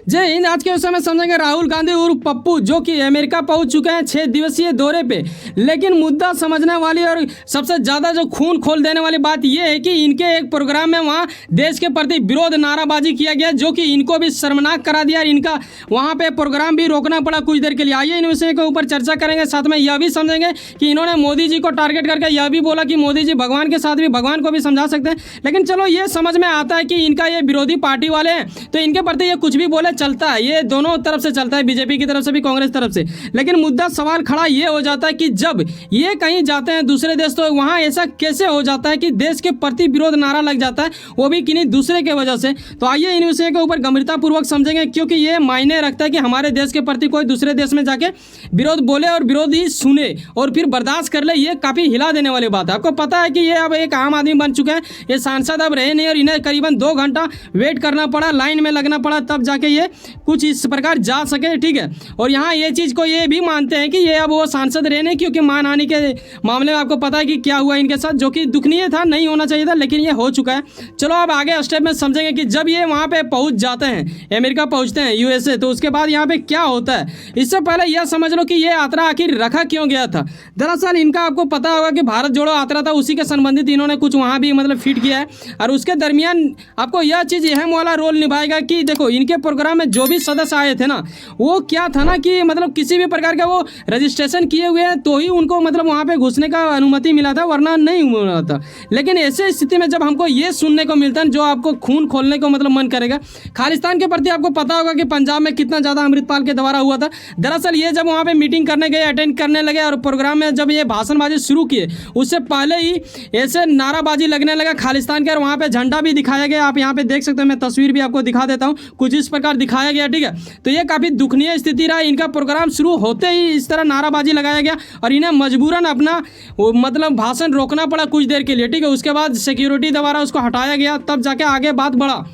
जय हिंद। आज के समय समझेंगे राहुल गांधी उर्फ पप्पू जो कि अमेरिका पहुंच चुके हैं 6 दिवसीय दौरे पे। लेकिन मुद्दा समझने वाली और सबसे ज़्यादा जो खून खोल देने वाली बात यह है कि इनके एक प्रोग्राम में वहां देश के प्रति विरोध नाराबाजी किया गया जो कि इनको भी शर्मनाक करा दिया और इनका वहां पे प्रोग्राम भी रोकना पड़ा कुछ देर के लिए। आइए इन विषय के ऊपर चर्चा करेंगे, साथ में यह भी समझेंगे कि इन्होंने मोदी जी को टारगेट करके यह भी बोला कि मोदी जी भगवान के साथ भी भगवान को भी समझा सकते हैं। लेकिन चलो ये समझ में आता है कि इनका ये विरोधी पार्टी वाले हैं तो इनके प्रति ये कुछ भी बोले चलता है, ये दोनों तरफ से चलता है, बीजेपी की तरफ से भी कांग्रेस तरफ से। लेकिन मुद्दा सवाल खड़ा ये हो जाता है कि जब ये कहीं जाते हैं दूसरे देश तो वहाँ ऐसा कैसे हो जाता है कि देश के प्रति विरोध नारा लग जाता है, वो भी किन्हीं दूसरे के वजह से। तो आइए इन विषय के ऊपर गंभीरतापूर्वक समझेंगे क्योंकि ये मायने रखता है कि हमारे देश के प्रति कोई दूसरे देश में जाके विरोध बोले और विरोध ही सुने और फिर बर्दाश्त कर ले, ये काफ़ी हिला देने वाली बात है। आपको पता है कि ये अब एक आम आदमी बन चुके हैं, ये सांसद अब रहे नहीं और इन्हें करीबन 2 घंटा वेट करना पड़ा, लाइन में लगना पड़ा, तब जाके ये कुछ इस प्रकार जा सके। ठीक है, और यहाँ ये चीज़ को ये भी मानते हैं कि ये अब वो सांसद रहे नहीं क्योंकि मानहानि के मामले में आपको पता है कि क्या हुआ इनके साथ, जो कि दुखनीय था, नहीं होना चाहिए था, लेकिन ये हो चुका है। चलो अब आगे स्टेप में समझेंगे कि जब ये वहाँ पे पहुँच जाते हैं, अमेरिका पहुँचते हैं यूएसए, तो उसके बाद यहाँ पे क्या होता है। इससे पहले यह समझ लो कि ये यात्रा आखिर रखा क्यों गया था। दरअसल इनका आपको पता होगा कि भारत जोड़ो यात्रा था, उसी के संबंधित इन्होंने कुछ वहाँ भी मतलब फिट किया है और उसके दरमियान आपको यह चीज़ अहम वाला रोल निभाएगा कि देखो इनके प्रोग्राम में जो भी सदस्य आए थे ना, वो क्या था ना कि मतलब किसी भी प्रकार का वो रजिस्ट्रेशन किए हुए हैं तो ही उनको मतलब वहाँ पे घुसने का अनुमति मिला था, वरना नहीं मिला था। लेकिन ऐसे स्थिति में जब हमको ये सुनने को मिलता है जो आपको खून खोलने को मतलब मन करेगा, खालिस्तान के प्रति आपको पता होगा कि पंजाब में कितना ज़्यादा अमृतपाल के द्वारा हुआ था। दरअसल ये जब वहाँ पे मीटिंग करने गए, अटेंड करने लगे और प्रोग्राम में जब ये भाषणबाजी शुरू किए उससे पहले ही ऐसे नाराबाजी लगने लगा खालिस्तान के और वहाँ पे झंडा भी दिखाया गया। आप यहाँ पे देख सकते हो, मैं तस्वीर भी आपको दिखा देता हूँ, कुछ इस प्रकार दिखाया गया। ठीक है, तो ये काफ़ी दुखनीय स्थिति रहा। इनका प्रोग्राम शुरू होते ही इस तरह नाराबाजी लगाया गया और इन्हें मजबूरन अपना मतलब भाषण रोकना पड़ा कुछ देर के लिए। ठीक है, उसके बाद सिक्योरिटी द्वारा उसको हटाया गया, तब जाके आगे बात बढ़ा।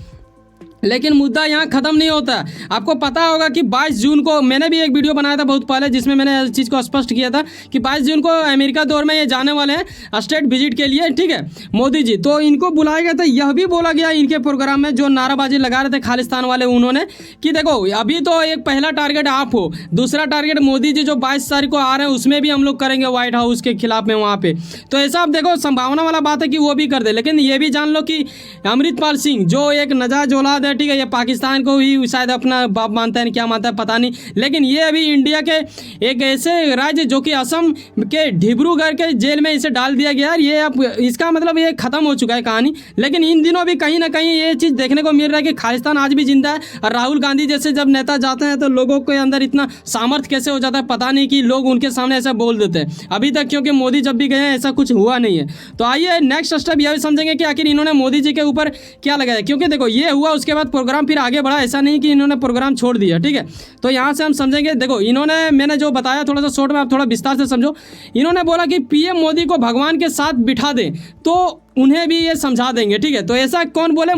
लेकिन मुद्दा यहाँ ख़त्म नहीं होता है। आपको पता होगा कि 22 जून को मैंने भी एक वीडियो बनाया था बहुत पहले जिसमें मैंने इस चीज़ को स्पष्ट किया था कि 22 जून को अमेरिका दौर में ये जाने वाले हैं स्टेट विजिट के लिए। ठीक है, मोदी जी, तो इनको बुलाया गया था। यह भी बोला गया इनके प्रोग्राम में जो नाराबाजी लगा रहे थे खालिस्तान वाले, उन्होंने कि देखो अभी तो एक पहला टारगेट आप हो, दूसरा टारगेट मोदी जी जो 22 तारीख को आ रहे हैं उसमें भी हम लोग करेंगे व्हाइट हाउस के खिलाफ में वहाँ पे। तो ऐसा आप देखो संभावना वाला बात है कि वो भी कर दे। लेकिन ये भी जान लो कि अमृतपाल सिंह जो एक नाजायज औलाद, ठीक है, ये पाकिस्तान को ही शायद अपना बाप मानता है, क्या मानता है पता नहीं, लेकिन ये अभी इंडिया के एक ऐसे राज्य जो कि असम के डिब्रूगढ़ के जेल में इसे डाल दिया गया। ये अब इसका मतलब ये खत्म हो चुका है कहानी। लेकिन इन दिनों भी कहीं ना कहीं ये चीज़ देखने को मिल रहा है कि खालिस्तान आज भी जिंदा है और राहुल गांधी जैसे जब नेता जाते हैं तो लोगों के अंदर इतना सामर्थ्य कैसे हो जाता है पता नहीं कि लोग उनके सामने ऐसा बोल देते हैं अभी तक, क्योंकि मोदी जब भी गए हैं ऐसा कुछ हुआ नहीं है। तो आइए नेक्स्ट स्टेप यह भी समझेंगे कि आखिर इन्होंने मोदी जी के ऊपर क्या लगाया, क्योंकि देखो ये हुआ उसके बाद प्रोग्राम फिर आगे बढ़ा, ऐसा नहीं कि इन्होंने प्रोग्राम छोड़ दिया। ठीक है, तो यहाँ से हम समझेंगे। देखो इन्होंने, मैंने जो बताया थोड़ा सा शॉर्ट में, आप थोड़ा विस्तार से समझो। इन्होंने बोला कि पीएम मोदी को भगवान के साथ बिठा दें तो उन्हें भी ये समझा देंगे। ठीक है, तो ऐसा कौन बोले,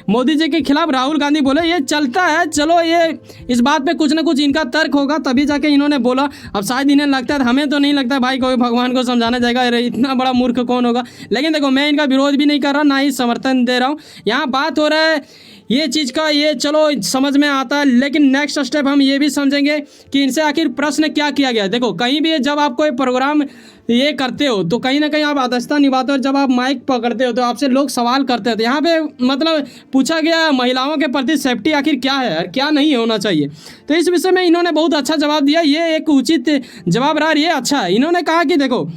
मोदी जी के खिलाफ राहुल गांधी बोले। ये चलता है, चलो ये इस बात पे कुछ ना कुछ इनका तर्क होगा तभी जाके इन्होंने बोला। अब शायद इन्हें लगता है, हमें तो नहीं लगता भाई कोई भगवान को समझाने जाएगा, अरे इतना बड़ा मूर्ख कौन होगा। लेकिन देखो मैं इनका विरोध भी नहीं कर रहा, ना ही समर्थन दे रहा हूँ। यहाँ बात हो रहा है ये चीज़ का, ये चलो समझ में आता है। लेकिन नेक्स्ट स्टेप हम ये भी समझेंगे कि इनसे आखिर प्रश्न क्या किया गया। देखो कहीं भी जब आप कोई प्रोग्राम ये करते हो तो कहीं ना कहीं आप आदस्ता निभाते हो, जब आप माइक पकड़ते हो तो आपसे लोग सवाल करते हैं। तो यहाँ पे मतलब पूछा गया महिलाओं के प्रति सेफ्टी आखिर क्या है और क्या नहीं होना चाहिए। तो इस विषय में इन्होंने बहुत अच्छा जवाब दिया, ये एक उचित जवाब रहा, ये अच्छा है। इन्होंने कहा कि देखो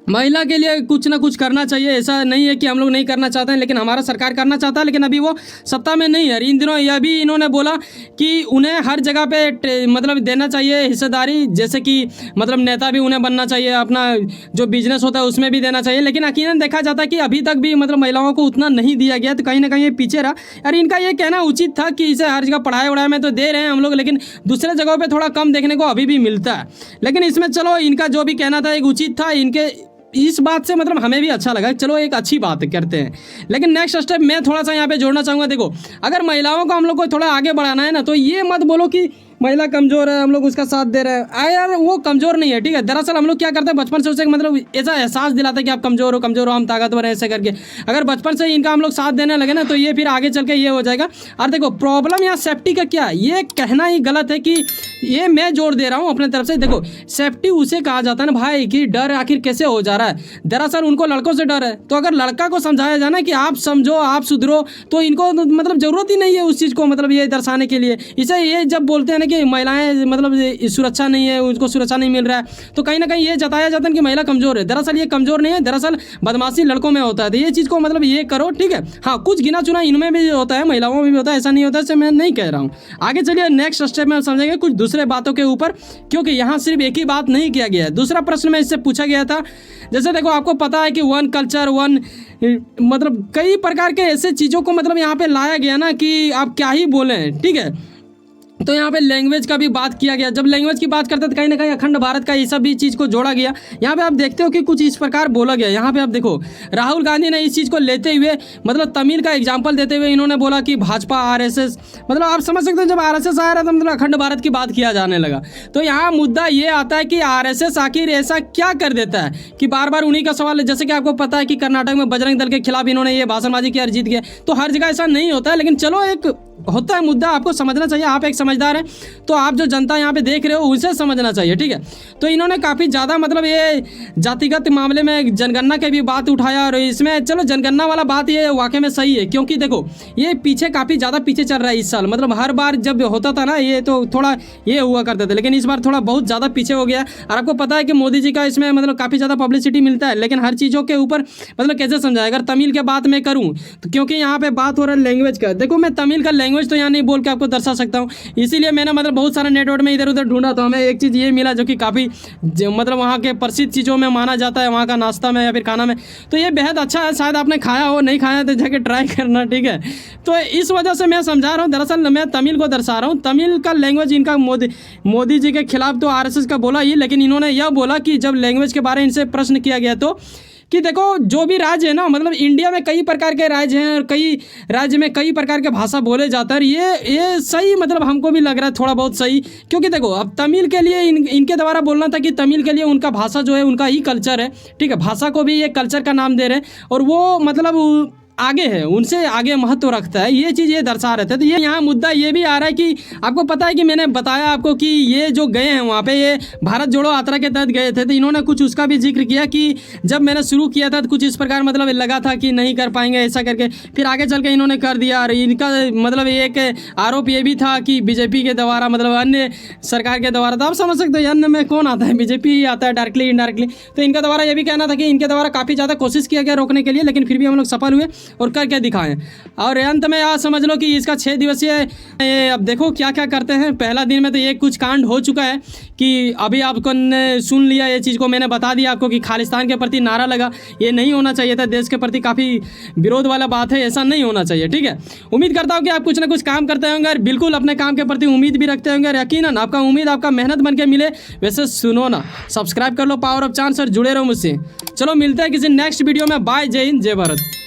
महिला के लिए कुछ ना कुछ करना चाहिए, ऐसा नहीं है कि हम लोग नहीं करना चाहते हैं, लेकिन हमारा सरकार करना चाहता है, लेकिन अभी वो सत्ता में नहीं है। इन दिनों यह भी इन्होंने बोला कि उन्हें हर जगह पे मतलब देना चाहिए हिस्सेदारी, जैसे कि मतलब नेता भी उन्हें बनना चाहिए, अपना जो बिजनेस होता है उसमें भी देना चाहिए। लेकिन यकीनन देखा जाता है कि अभी तक भी मतलब महिलाओं को उतना नहीं दिया गया, तो कहीं ना कहीं ये पीछे रहा। और इनका ये कहना उचित था कि इसे हर जगह पढ़ाई वढ़ाई में तो दे रहे हैं हम लोग, लेकिन दूसरे जगहों पर थोड़ा कम देखने को अभी भी मिलता है। लेकिन इसमें चलो इनका जो भी कहना था एक उचित था, इनके इस बात से मतलब हमें भी अच्छा लगा, चलो एक अच्छी बात करते हैं। लेकिन नेक्स्ट स्टेप मैं थोड़ा सा यहाँ पे जोड़ना चाहूँगा। देखो अगर महिलाओं को हम लोग को थोड़ा आगे बढ़ाना है ना, तो ये मत बोलो कि महिला कमजोर है, हम लोग उसका साथ दे रहे हैं। अरे यार वो कमजोर नहीं है, ठीक है। दरअसल हम लोग क्या करते हैं, बचपन से उसे मतलब ऐसा एहसास दिलाता है कि आप कमजोर हो, हम ताकतवर हैं, ऐसे करके। अगर बचपन से इनका हम लोग साथ देने लगे ना, तो ये फिर आगे चल के ये हो जाएगा। और देखो प्रॉब्लम यहाँ सेफ्टी का क्या है, ये कहना ही गलत है कि ये मैं जोड़ दे रहा हूँ अपने तरफ से। देखो सेफ्टी उसे कहा जाता है ना भाई, कि डर आखिर कैसे हो जा रहा है। दरअसल उनको लड़कों से डर है, तो अगर लड़का को समझाया जाए ना कि आप समझो, आप सुधरो, तो इनको मतलब जरूरत ही नहीं है उस चीज़ को मतलब ये दर्शाने के लिए। इसे ये जब बोलते हैं ना कि महिलाएं मतलब सुरक्षा नहीं है, उनको सुरक्षा नहीं मिल रहा है, तो कहीं ना कहीं ये जताया जाता है कि महिला कमजोर है। दरअसल ये कमजोर नहीं है, दरअसल बदमाशी लड़कों में होता है। तो ये चीज़ को मतलब ये करो, ठीक है। हाँ कुछ गिना चुना इनमें भी होता है, महिलाओं में भी होता है, ऐसा नहीं होता है, मैं नहीं कह रहा हूँ। आगे चलिए नेक्स्ट स्टेप में समझेंगे कुछ दूसरे बातों के ऊपर, क्योंकि यहाँ सिर्फ एक ही बात नहीं किया गया है। दूसरा प्रश्न में इससे पूछा गया था, जैसे देखो आपको पता है कि वन कल्चर वन मतलब कई प्रकार के ऐसे चीज़ों को मतलब यहाँ पे लाया गया ना कि आप क्या ही बोलें, ठीक है। तो यहाँ पे लैंग्वेज का भी बात किया गया। जब लैंग्वेज की बात करते हैं तो कहीं ना कहीं अखंड भारत का ये सब भी चीज़ को जोड़ा गया। यहाँ पे आप देखते हो कि कुछ इस प्रकार बोला गया। यहाँ पे आप देखो राहुल गांधी ने इस चीज़ को लेते हुए मतलब तमिल का एग्जाम्पल देते हुए इन्होंने बोला कि भाजपा आरएसएस, मतलब आप समझ सकते हो जब आरएसएस आया रहा था मतलब अखंड भारत की बात किया जाने लगा। तो यहाँ मुद्दा ये आता है कि आरएसएस आखिर ऐसा क्या कर देता है कि बार बार उन्हीं का सवाल है। जैसे कि आपको पता है कि कर्नाटक में बजरंग दल के खिलाफ इन्होंने ये भाषणबाजी की और जीत गया। तो हर जगह ऐसा नहीं होता है, लेकिन चलो एक होता है मुद्दा, आपको समझना चाहिए। आप एक समझदार हैं तो आप जो जनता यहाँ पे देख रहे हो उसे समझना चाहिए, ठीक है। तो इन्होंने काफ़ी ज़्यादा मतलब ये जातिगत मामले में जनगणना की भी बात उठाया, और इसमें चलो जनगणना वाला बात ये वाकई में सही है, क्योंकि देखो ये पीछे काफ़ी ज़्यादा पीछे चल रहा है इस साल। मतलब हर बार जब होता था ना ये तो थोड़ा ये हुआ करते थे, लेकिन इस बार थोड़ा बहुत ज़्यादा पीछे हो गया। और आपको पता है कि मोदी जी का इसमें मतलब काफ़ी ज़्यादा पब्लिसिटी मिलता है, लेकिन हर चीज़ों के ऊपर मतलब कैसे समझाए। अगर तमिल के बात मैं करूँ तो क्योंकि यहाँ पर बात हो रहा है लैंग्वेज का, देखो मैं तमिल का लैंग्वेज तो यहाँ नहीं बोल के आपको दर्शा सकता हूँ, इसीलिए मैंने मतलब बहुत सारा नेटवर्क में इधर उधर ढूंढा तो हमें एक चीज़ ये मिला जो कि काफ़ी मतलब वहाँ के प्रसिद्ध चीज़ों में माना जाता है, वहाँ का नाश्ता में या फिर खाना में। तो ये बेहद अच्छा है, शायद आपने खाया हो, नहीं खाया तो जाके ट्राई करना, ठीक है। तो इस वजह से मैं समझा रहा हूँ, दरअसल मैं तमिल को दर्शा रहा हूँ। तमिल का लैंग्वेज इनका मोदी जी के खिलाफ तो आरएसएस का बोला ही, लेकिन इन्होंने यह बोला कि जब लैंग्वेज के बारे में इनसे प्रश्न किया गया तो कि देखो जो भी राज्य है ना, मतलब इंडिया में कई प्रकार के राज्य हैं और कई राज्य में कई प्रकार के भाषा बोले जाता है। ये सही मतलब हमको भी लग रहा है थोड़ा बहुत सही, क्योंकि देखो अब तमिल के लिए इनके द्वारा बोलना था कि तमिल के लिए उनका भाषा जो है उनका ही कल्चर है, ठीक है। भाषा को भी ये कल्चर का नाम दे रहे हैं और वो मतलब आगे है, उनसे आगे महत्व रखता है, ये चीज़ ये दर्शा रहे थे। तो ये यहाँ मुद्दा ये भी आ रहा है कि आपको पता है कि मैंने बताया आपको कि ये जो गए हैं वहाँ पे ये भारत जोड़ो यात्रा के तहत गए थे, तो इन्होंने कुछ उसका भी जिक्र किया कि जब मैंने शुरू किया था तो कुछ इस प्रकार मतलब लगा था कि नहीं कर पाएंगे ऐसा करके, फिर आगे चल के इन्होंने कर दिया। और इनका मतलब एक आरोप ये भी था कि बीजेपी के द्वारा मतलब अन्य सरकार के द्वारा, तो आप समझ सकते हो अन्य में कौन आता है, बीजेपी ही आता है डायरेक्टली इनडायरेक्टली। तो इनका द्वारा ये भी कहना था कि इनके द्वारा काफ़ी ज़्यादा कोशिश किया गया रोकने के लिए, लेकिन फिर भी हम लोग सफल हुए और करके दिखाएं। और अंत में आप समझ लो कि इसका 6 दिवसीय अब देखो क्या क्या करते हैं। पहला दिन में तो ये कुछ कांड हो चुका है कि अभी आपको सुन लिया, ये चीज़ को मैंने बता दिया आपको कि खालिस्तान के प्रति नारा लगा, ये नहीं होना चाहिए था, देश के प्रति काफ़ी विरोध वाला बात है, ऐसा नहीं होना चाहिए, ठीक है। उम्मीद करता हूँ कि आप कुछ ना कुछ काम करते होंगे और बिल्कुल अपने काम के प्रति उम्मीद भी रखते होंगे और यकीनन आपका उम्मीद आपका मेहनत बन के मिले। वैसे सुनो ना, सब्सक्राइब कर लो पावर ऑफ चांस और जुड़े रहो मुझसे। चलो मिलते हैं किसी नेक्स्ट वीडियो में। बाय, जय हिंद, जय भारत।